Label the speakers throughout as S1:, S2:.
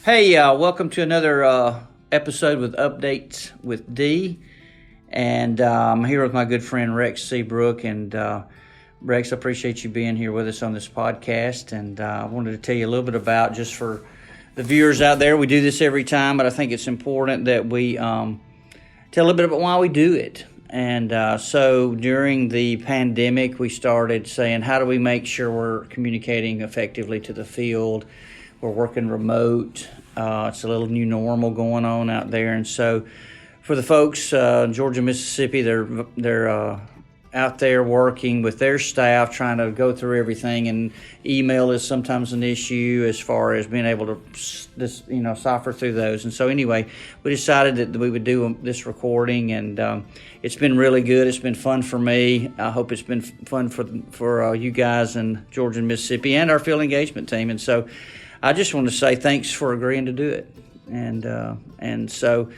S1: Hey, welcome to another episode with Updates with D. And I'm here with my good friend Rex Seabrook. And Rex, I appreciate you being here with us on this podcast. And I wanted to tell you a little bit about, just for the viewers out there, we do this every time, but I think it's important that we tell a little bit about why we do it. And so during the pandemic, we started saying, how do we make sure we're communicating effectively to the field? We're working remote. It's a little new normal going on out there. And so for the folks, Georgia, Mississippi, they're out there working with their staff, trying to go through everything. And email is sometimes an issue as far as being able to cipher through those. And so anyway, we decided that we would do this recording, and it's been really good. It's been fun for me. I hope it's been fun for you guys in Georgia and Mississippi and our field engagement team. And so I just want to say thanks for agreeing to do it. And so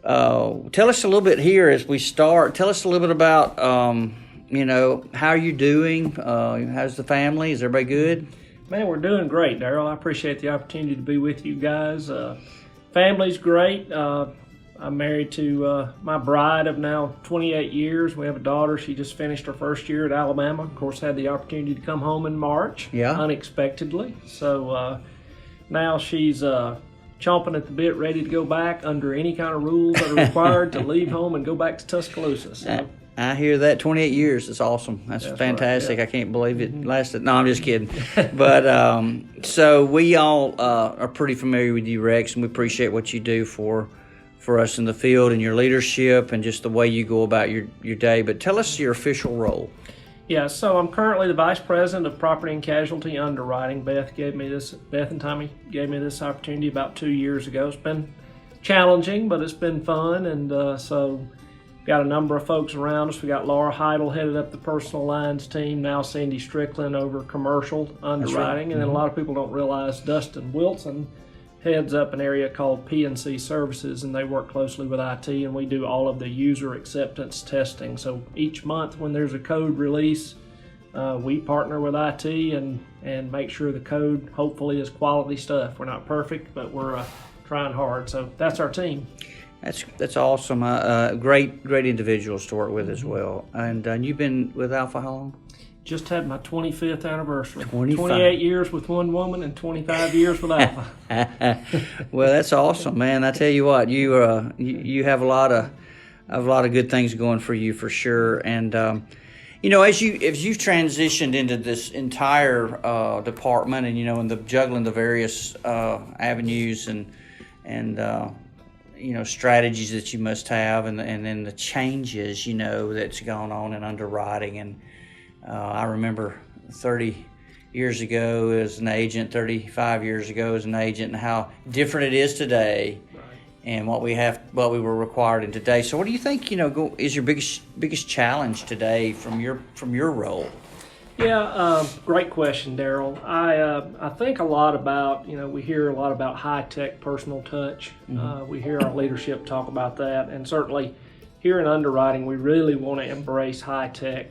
S1: tell us a little bit here as we start. Tell us a little bit about, how are you doing? How's the family? Is everybody good?
S2: Man, we're doing great, Darrell. I appreciate the opportunity to be with you guys. Family's great. I'm married to my bride of now 28 years. We have a daughter. She just finished her first year at Alabama. Of course, had the opportunity to come home in March, unexpectedly. So now she's chomping at the bit, ready to go back under any kind of rules that are required to leave home and go back to Tuscaloosa. So,
S1: I hear that. 28 years is awesome. That's fantastic. Right, yeah. I can't believe it lasted. No, I'm just kidding. But so we all are pretty familiar with you, Rex, and we appreciate what you do for us in the field and your leadership and just the way you go about your day. But tell us your official role.
S2: Yeah, so I'm currently the Vice President of Property and Casualty Underwriting. Beth and Tommy gave me this opportunity about 2 years ago. It's been challenging, but it's been fun. And so got a number of folks around us. We got Laura Heidel headed up the personal lines team. Now Cindy Strickland over commercial underwriting. Right. And then a lot of people don't realize Dustin Wilson heads up an area called P&C Services, and they work closely with IT, and we do all of the user acceptance testing. So each month when there's a code release, we partner with IT and make sure the code hopefully is quality stuff. We're not perfect, but we're trying hard. So that's our team.
S1: That's awesome. Great individuals to work with as well. And you've been with Alfa how long?
S2: Just had my 25th anniversary. 28 years with one woman and 25 years with Alfa.
S1: Well, that's awesome, man. I tell you what, you have a lot of good things going for you for sure. And as you've transitioned into this entire department, and in the juggling the various avenues and strategies that you must have, and then the changes that's gone on in underwriting. And I remember 30 years ago as an agent, 35 years ago as an agent, and how different it is today, right, and what we were required in today. So what do you think, is your biggest challenge today from your role?
S2: Yeah, great question, Darrell. I think a lot about, we hear a lot about high-tech personal touch. Mm-hmm. We hear our leadership talk about that, and certainly here in underwriting, we really want to embrace high-tech,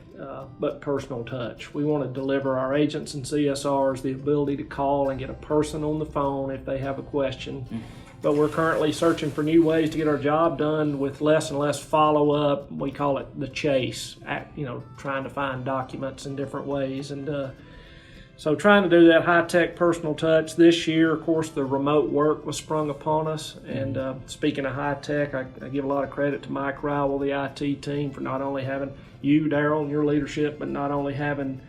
S2: but personal touch. We want to deliver our agents and CSRs the ability to call and get a person on the phone if they have a question. Mm-hmm. But we're currently searching for new ways to get our job done with less and less follow-up. We call it the chase, trying to find documents in different ways. And so trying to do that high-tech personal touch. This year, of course, the remote work was sprung upon us. And speaking of high-tech, I give a lot of credit to Mike Rowell, the IT team, for not only having you, Darrell, and your leadership, but not only having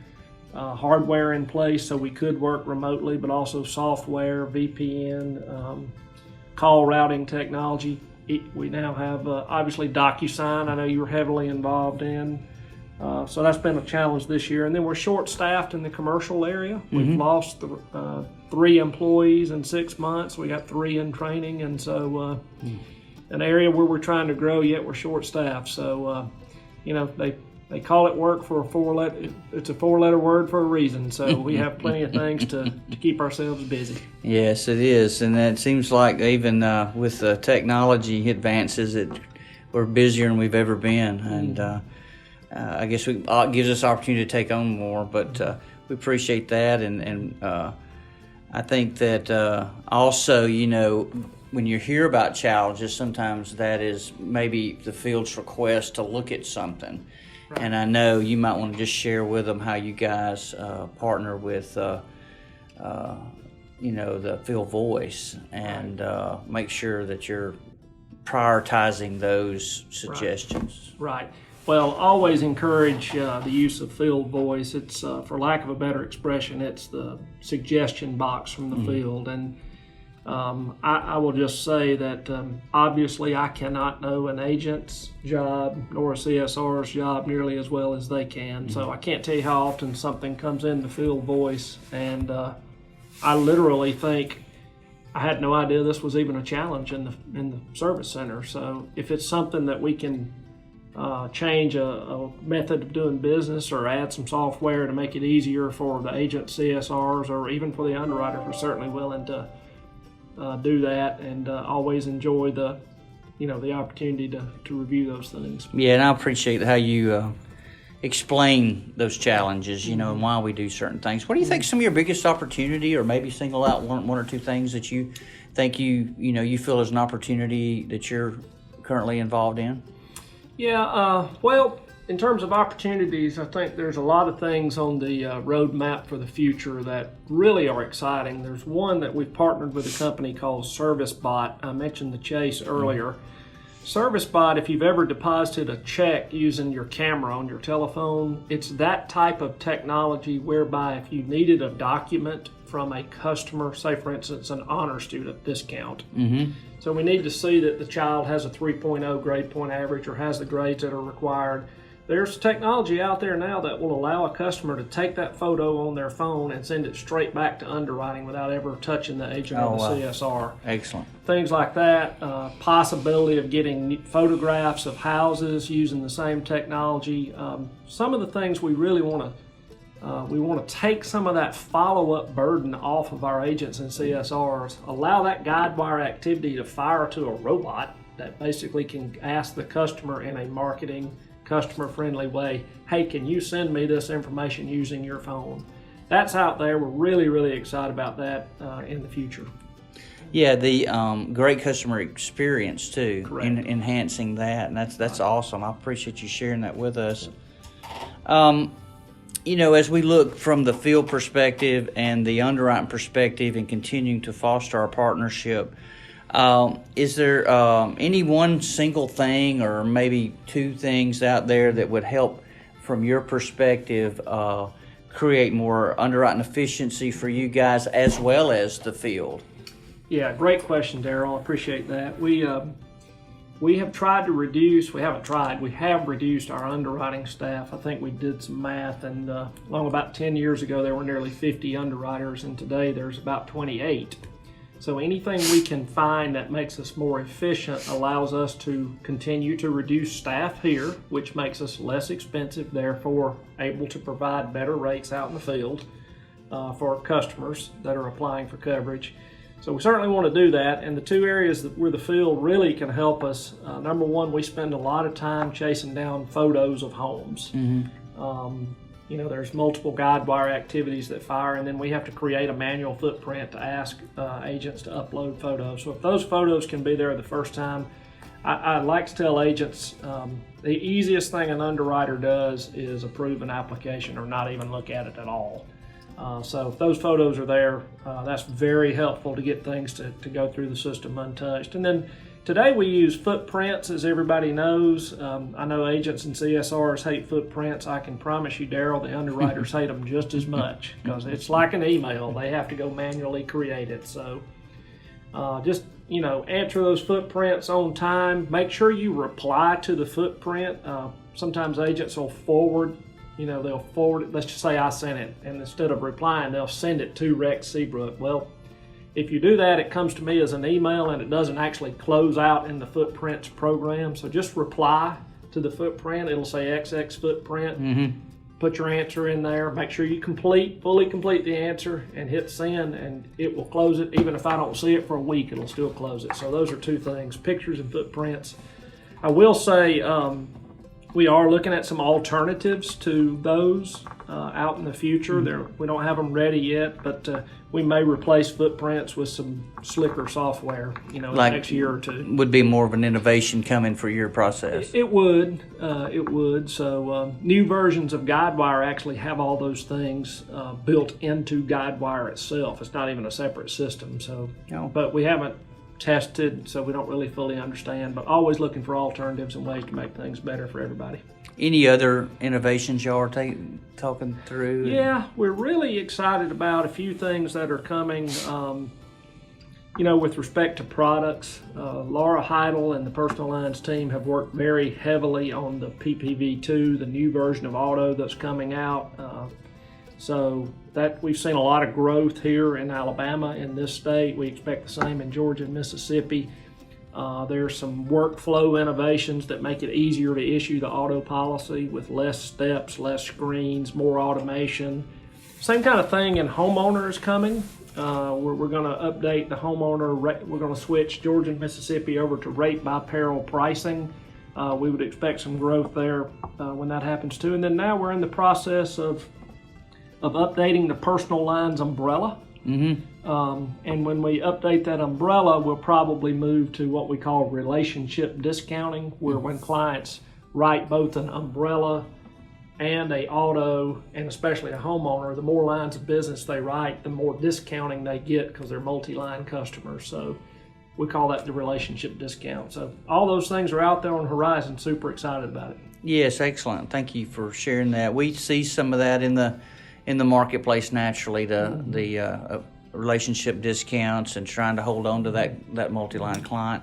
S2: hardware in place so we could work remotely, but also software, VPN, call routing technology. We now have, obviously, DocuSign, I know you were heavily involved in. So that's been a challenge this year. And then we're short-staffed in the commercial area. Mm-hmm. We've lost 3 employees in 6 months. We got 3 in training. And so an area where we're trying to grow, yet we're short-staffed. So, they call it work for it's a 4-letter word for a reason. So we have plenty of things to keep ourselves busy.
S1: Yes, it is. And it seems like even with the technology advances, we're busier than we've ever been. And I guess it gives us opportunity to take on more, but we appreciate that. And I think that also, when you hear about challenges, sometimes that is maybe the field's request to look at something. Right. And I know you might want to just share with them how you guys partner with, the field voice and make sure that you're prioritizing those suggestions.
S2: Right. Well, always encourage the use of field voice. It's, for lack of a better expression, it's the suggestion box from the field. And I will just say that obviously I cannot know an agent's job nor a CSR's job nearly as well as they can. So I can't tell you how often something comes in the field voice, and I literally think I had no idea this was even a challenge in the service center. So if it's something that we can change a method of doing business or add some software to make it easier for the agent CSRs or even for the underwriter, we're certainly willing to do that, and always enjoy the opportunity to review those things.
S1: Yeah, and I appreciate how you explain those challenges, and why we do certain things. What do you think some of your biggest opportunity, or maybe single out one or two things that you think you feel is an opportunity that you're currently involved in?
S2: Yeah, well, in terms of opportunities, I think there's a lot of things on the roadmap for the future that really are exciting. There's one that we've partnered with a company called ServiceBot. I mentioned the Chase earlier. ServiceBot, if you've ever deposited a check using your camera on your telephone, it's that type of technology whereby if you needed a document from a customer, say for instance an honor student discount, so we need to see that the child has a 3.0 grade point average or has the grades that are required. There's technology out there now that will allow a customer to take that photo on their phone and send it straight back to underwriting without ever touching the agent or the CSR.
S1: Excellent.
S2: Things like that. Possibility of getting photographs of houses using the same technology. Some of the things we really want to take some of that follow-up burden off of our agents and CSRs. Allow that guide wire activity to fire to a robot that basically can ask the customer in a marketing, customer-friendly way, hey, can you send me this information using your phone? That's out there. We're really, really excited about that in the future.
S1: Yeah, the great customer experience too, enhancing that, and that's awesome. I appreciate you sharing that with us. As we look from the field perspective and the underwriting perspective and continuing to foster our partnership, is there any one single thing or maybe two things out there that would help, from your perspective, create more underwriting efficiency for you guys as well as the field?
S2: Yeah, great question, Darrell. I appreciate that. We have tried to reduce, we have reduced our underwriting staff. I think we did some math, and along about 10 years ago there were nearly 50 underwriters, and today there's about 28. So anything we can find that makes us more efficient allows us to continue to reduce staff here, which makes us less expensive, therefore able to provide better rates out in the field for our customers that are applying for coverage. So we certainly want to do that, and the two areas where the field really can help us, number one, we spend a lot of time chasing down photos of homes. There's multiple guide wire activities that fire, and then we have to create a manual footprint to ask agents to upload photos. So if those photos can be there the first time, I like to tell agents the easiest thing an underwriter does is approve an application or not even look at it at all. So if those photos are there, that's very helpful to get things to go through the system untouched. And then today we use footprints, as everybody knows. I know agents and CSRs hate footprints. I can promise you, Darrell, the underwriters hate them just as much because it's like an email. They have to go manually create it. So just answer those footprints on time. Make sure you reply to the footprint. Sometimes agents will forward. They'll forward it. Let's just say I sent it, and instead of replying, they'll send it to Rex Seabrook. Well, if you do that, it comes to me as an email, and it doesn't actually close out in the footprints program. So just reply to the footprint. It'll say XX footprint. Put your answer in there. Make sure you fully complete the answer, and hit send, and it will close it. Even if I don't see it for a week, it'll still close it. So those are two things: pictures and footprints. I will say, we are looking at some alternatives to those. out in the future. We don't have them ready yet, but we may replace footprints with some slicker software, in the next year or two.
S1: Would be more of an innovation coming for your process.
S2: It would. So new versions of Guidewire actually have all those things built into Guidewire itself. It's not even a separate system. So, but we haven't tested, so we don't really fully understand. But always looking for alternatives and ways to make things better for everybody.
S1: Any other innovations y'all are talking through?
S2: Yeah, we're really excited about a few things that are coming. With respect to products, Laura Heidel and the personal lines team have worked very heavily on the PPV2, the new version of auto that's coming out. So that we've seen a lot of growth here in Alabama, in this state. We expect the same in Georgia and Mississippi. There's some workflow innovations that make it easier to issue the auto policy with less steps, less screens, more automation. Same kind of thing in homeowner is coming. We're going to update the homeowner. We're going to switch Georgia and Mississippi over to rate by peril pricing. We would expect some growth there when that happens too. And then now we're in the process of updating the personal lines umbrella. And when we update that umbrella, we'll probably move to what we call relationship discounting, where when clients write both an umbrella and a auto, and especially a homeowner, the more lines of business they write, the more discounting they get because they're multi-line customers. So we call that the relationship discount. So all those things are out there on the horizon. Super excited about it.
S1: Yes, excellent. Thank you for sharing that. We see some of that in the marketplace naturally, the relationship discounts and trying to hold on to that multi-line client.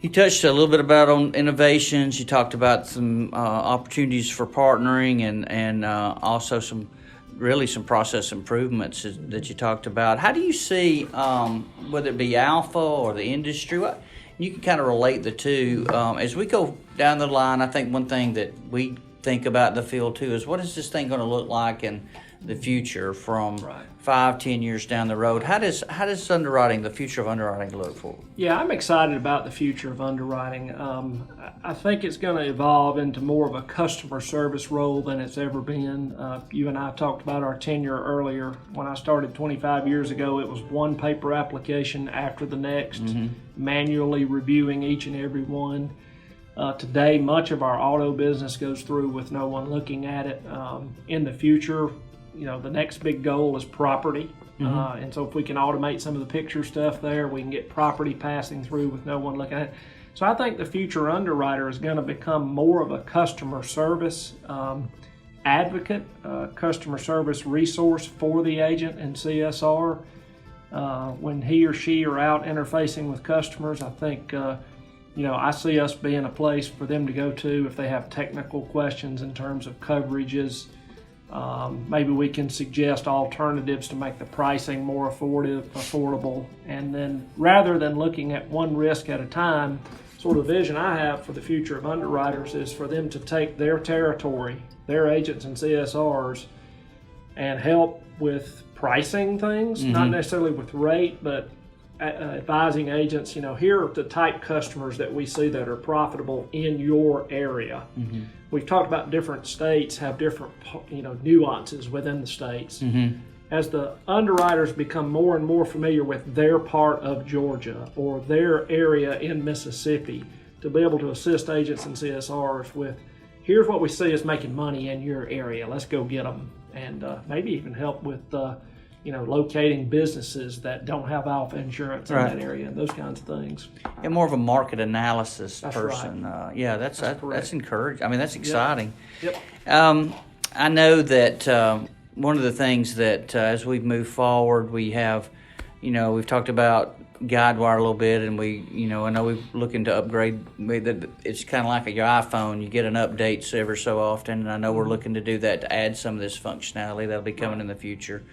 S1: You touched a little bit about on innovations. You talked about some opportunities for partnering and also some process improvements that you talked about. How do you see, whether it be Alfa or the industry, you can kind of relate the two. As we go down the line, I think one thing that we think about in the field too is, what is this thing going to look like in the future from 5-10 years down the road? How does underwriting, the future of underwriting, look for?
S2: Yeah, I'm excited about the future of underwriting. I think it's going to evolve into more of a customer service role than it's ever been. You and I talked about our tenure earlier. When I started 25 years ago, it was one paper application after the next, manually reviewing each and every one. Today, much of our auto business goes through with no one looking at it. In the future, the next big goal is property. And so if we can automate some of the picture stuff there, we can get property passing through with no one looking at it. So I think the future underwriter is going to become more of a customer service advocate, customer service resource for the agent and CSR. When he or she are out interfacing with customers, I think I see us being a place for them to go to if they have technical questions in terms of coverages. Maybe we can suggest alternatives to make the pricing more affordable. And then rather than looking at one risk at a time, sort of vision I have for the future of underwriters is for them to take their territory, their agents and CSRs, and help with pricing things, not necessarily with rate, but advising agents, here are the type customers that we see that are profitable in your area. We've talked about different states have different, nuances within the states. As the underwriters become more and more familiar with their part of Georgia or their area in Mississippi, to be able to assist agents and CSRs with, here's what we see is making money in your area, let's go get them, and maybe even help with locating businesses that don't have Alfa insurance in that area, and those kinds of things.
S1: Yeah, more of a market analysis
S2: That's
S1: person.
S2: Right.
S1: That's encouraging. I mean, that's exciting.
S2: Yep.
S1: I know that one of the things that as we move forward, we have, we've talked about Guidewire a little bit, and I know we're looking to upgrade. It's kind of like your iPhone. You get an update every so often, and I know we're looking to do that to add some of this functionality that'll be coming in the future.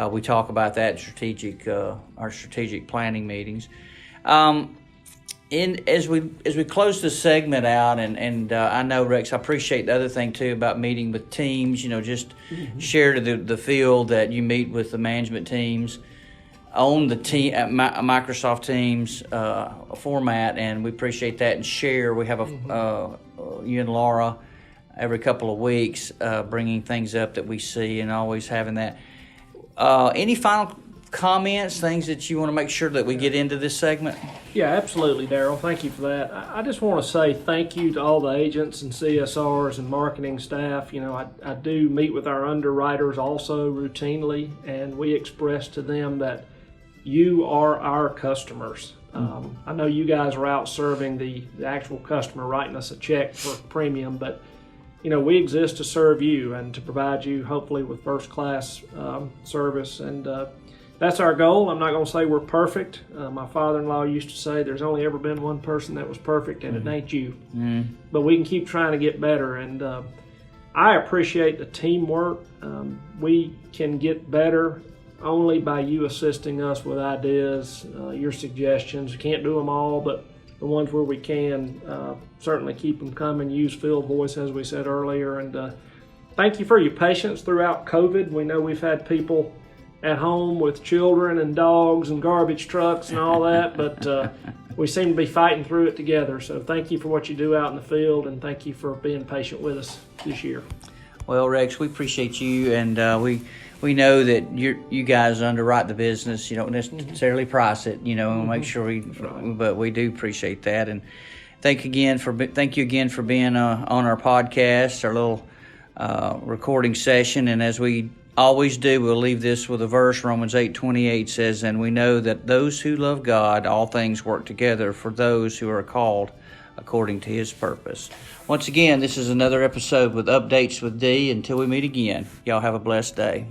S1: We talk about that our strategic planning meetings. As we close this segment out, and I know, Rex, I appreciate the other thing too about meeting with teams. Just share to the field that you meet with the management teams on the team at Microsoft Teams format, and we appreciate that. And share. We have you and Laura every couple of weeks, bringing things up that we see and always having that. Any final comments, things that you want to make sure that we get into this segment?
S2: Yeah, absolutely, Darrell. Thank you for that. I just want to say thank you to all the agents and CSRs and marketing staff. I do meet with our underwriters also routinely, and we express to them that you are our customers. I know you guys are out serving the actual customer, writing us a check for premium, but we exist to serve you and to provide you hopefully with first-class service, and that's our goal. I'm not going to say we're perfect. My father-in-law used to say there's only ever been one person that was perfect, and it ain't you. But we can keep trying to get better, and I appreciate the teamwork. We can get better only by you assisting us with ideas, your suggestions. We can't do them all, but the ones where we can, certainly keep them coming. Use field voice, as we said earlier. And thank you for your patience throughout COVID. We know we've had people at home with children and dogs and garbage trucks and all that, but we seem to be fighting through it together. So thank you for what you do out in the field, and thank you for being patient with us this year.
S1: Well, Rex, we appreciate you, and we know that you guys underwrite the business. You don't necessarily price it, and make sure but we do appreciate that. And thank you again for being on our podcast, our little recording session. And as we always do, we'll leave this with a verse. Romans 8:28 says, "And we know that those who love God, all things work together for those who are called according to His purpose." Once again, this is another episode with Updates with D. Until we meet again, y'all have a blessed day.